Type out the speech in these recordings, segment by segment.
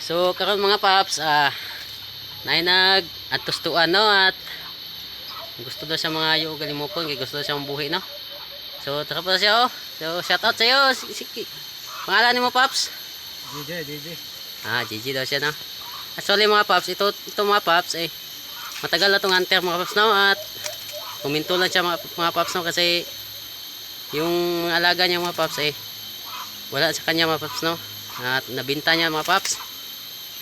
So karon mga paps, nainag at tustuan no, at gusto daw siya mga yung galimukon, kay gusto daw siya mabuhi no. So tara pa siya oh. So shout out sa iyo. Pangalan ni mo paps? JJ. JJ daw siya no. Actually mga paps, ito mga paps matagal na tong hunter mga paps no, at kuminto lang siya mga paps no, kasi yung mga alaga niya mga paps wala sa kanya mga paps no, at nabinta niya mga paps.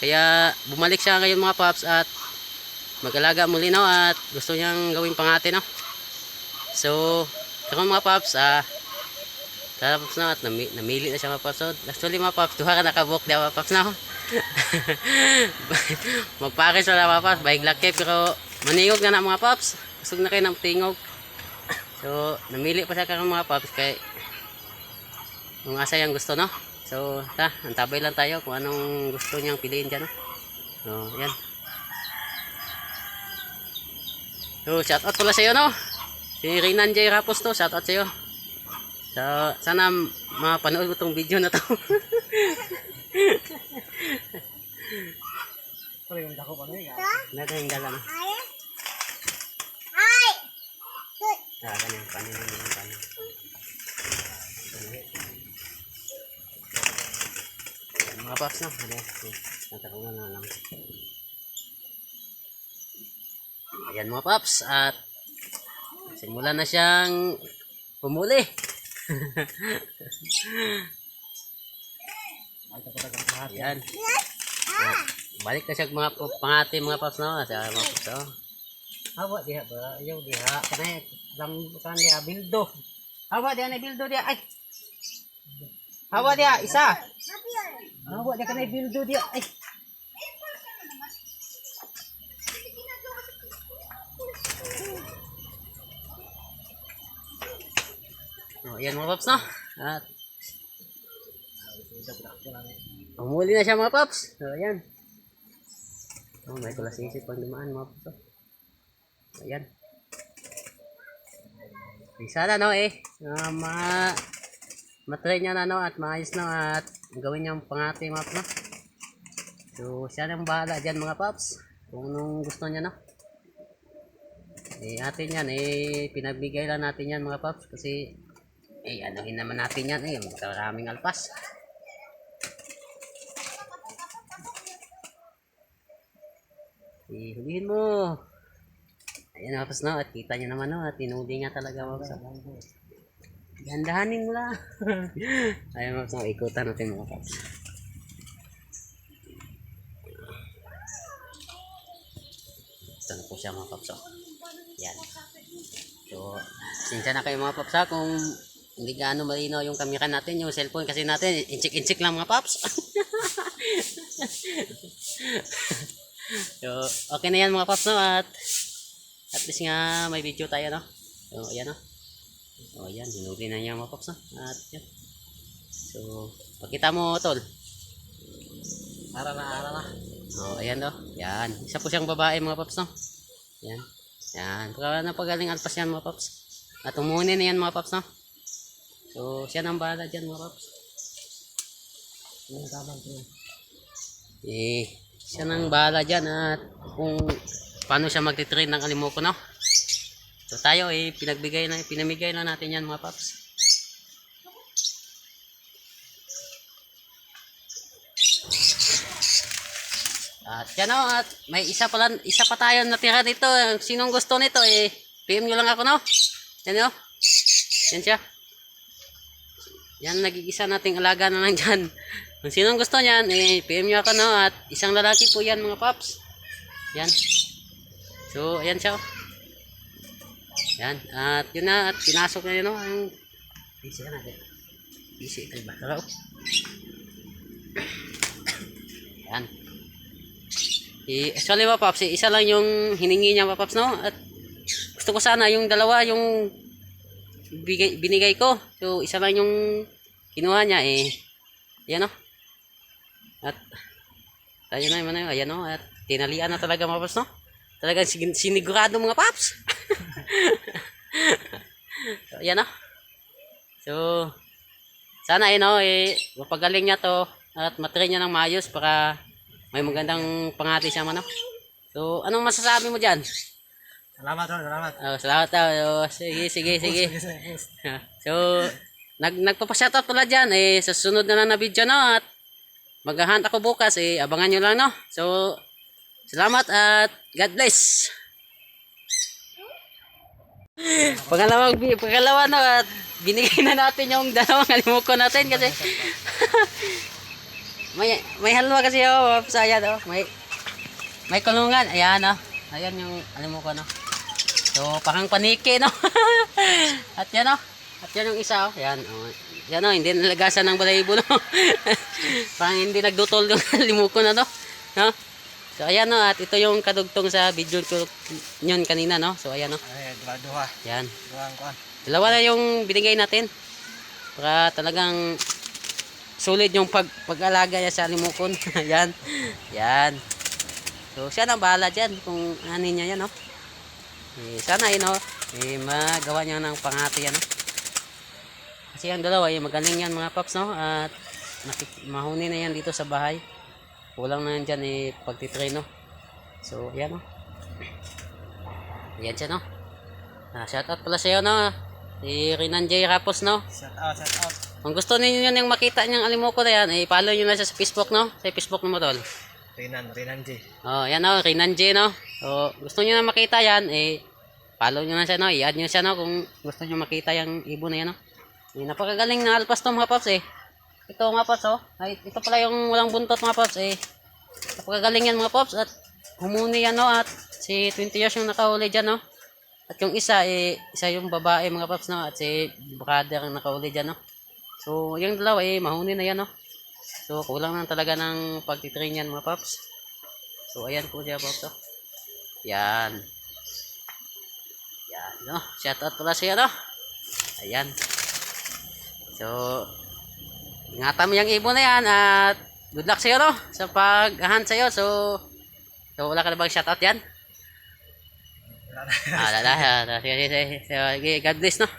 Kaya bumalik siya ngayon mga paps at mag-alaga muli no, at gusto niyang gawing pangate no. So karon mga paps, tara paps no, at namili na siya mga paps. So actually mga paps, duha ka nakabuk di mga paps no. Magpares wala mga paps, baig laki pero maningog na mga paps. Kusog na kayo ng tingog. So namili pa siya karon mga paps, kay yung asa yang gusto no. So antabay lang tayo kung anong gusto niyang piliin dyan no. So yan. So shout out pala sa iyo no, si Rinan J. Rapos to, shout out sa iyo. So sana mapanood mo tong video na to. Paling dako pa ni. Nagahingala na. Kanyang panin yung panin. Mga paps no, natakungan na lang. Ayan mga paps, at simulan na siyang pumuli. Ayan. Balik na siya mga pangati mga paps no, sa mga paps no. Hawa diha ba? Ayaw diha. Kanay lang kan diha bildo. Hawa diha na bildo diha. Ay. Hawa diha isa. Hawa diha kanay bildo diha. Ay. Oh, yan mga paps no. At umuli na siya mga paps. So ayan. Oh, may kulasisip pang dumaan mga paps. Ayan. Sana no matry niya na no, at maayos na, at gawin niyang pangati mga paps no. So siya nang bahala dyan mga paps kung anong gusto niya no. Atin yan pinagbigay lang natin yan mga paps, kasi anuhin naman natin yan maraming alpas. Hulihin mo. Ayan mga paps no, at kita nyo naman no, at tinuli niya talaga mga paps. Gandahanin mo lang. Ayan mga paps no, ikutan natin mga paps. Ito na po siya mga paps. Yan. So sinsya na kayo mga paps kung hindi gaano malinaw yung camera natin, yung cellphone kasi natin inchik lang mga paps. So okay na yan mga paps no, at least nga may video tayo no. So ayan no. So ayan, hinuli na niya mga paps no. At yan. So pakita mo tol. Ara na. Oh ayan no. Yan. Isa po siyang babae mga paps no. Yan. Yan. Napagaling alpas yan mga paps. At umuni na yan mga paps no. So siya nang bahala dyan mga paps. Siya nang bahala dyan at kung paano siya magtitrain ng alimoko no. So tayo pinamigay na natin yan mga paps. At yan o, at may isa pa tayo natira dito. Sinong gusto nito PM nyo lang ako no. Yan o. Yan siya. Yan, nag-iisa nating alaga na lang dyan. Kung sinong gusto niyan PM nyo ako no. At isang lalaki po yan mga paps. Yan. So ayan siya. Yan, at yun na, at pinasok na yun no. Busy ka natin. Busy ka ba? Yan. Actually mga paps, isa lang yung hiningi niya mga paps no, at gusto ko sana yung dalawa yung binigay ko. So isa lang yung kinuha niya yan no. At tayo na naman ayan no, at tinalian na talaga mga paps no. Talagang sinigurado mga paps. So yan no. So sana mapagaling niya to at matry niya ng maayos para may magandang pangati siya man, no? So, anong masasabi mo dyan? Salamat, tol. Salamat. Salamat daw. Sige. Sige, boss. So, nagpapashoutout pala dyan. Sa susunod na lang na video, no? At maghahunt ako bukas. Abangan nyo lang, no? So, salamat at God bless. Pangalawa, no? At binigay na natin yung dalawang alimuko natin kasi may halwa kasi ayan, may kulungan. Ayan, no? Ayan yung alimuko, no? So, parang paniki, no? At yan, no? At yan yung isa, Yan, yan, no? Hindi nalagasan ng balahibo, no? Parang hindi nagdutol yung limuko na, no? No? So, ayan, no? At ito yung kadugtong sa video ko yun kanina, no? So, ayan, no? Ay, duha. Yan. Duha ang kuan. Dalawa na yung binigay natin. Para talagang sulit yung pag-alaga niya sa limukon. Yan. Yan. So, siya na bahala dyan kung ano niya yan, no? Sana no, magawa niya ng pangati yan, no? Kasi ang dalawa magaling yan mga paps, no? At mahuni na yan dito sa bahay. Kulang na yan dyan pagtitrain, no? So yan, no? Yan siya, no? Shout out pala sa'yo, no? Si Rinan J. Rapos, no? Shout out, shout out. Kung gusto ninyo yung makita niyang alimuko na yan, follow nyo na siya sa Facebook, no? Sa Facebook mo, tol. Rinan J. Oh, yan, no? Rinan J, no? So, gusto nyo na makita yan, follow nyo na siya, no? I-add nyo siya, no? Kung gusto nyo makita yung ibon na yan, no? Napakagaling na alpas to, mga paps, Ito, mga paps, oh. Ito pala yung walang buntot, mga paps, Napakagaling yan, mga paps. At humuni yan, no? At si 20 years yung nakahuli dyan, no? At yung isa, isa yung babae, mga paps, no? At si brother ang nakahuli dyan, no? So, yung dalawa, mahuni na yan, no? So, kulang lang talaga ng pagtitrain yan, mga paps. So, ayan po siya, paps, oh. Yan. Yan, no? Shoutout pala siya, no? Ayan. So, ingatan mo yung ibon na yan at good luck sa'yo, no? Sa pag-hunt sa'yo. So, wala ka na bang shoutout yan? Wala. Sige, God bless, no?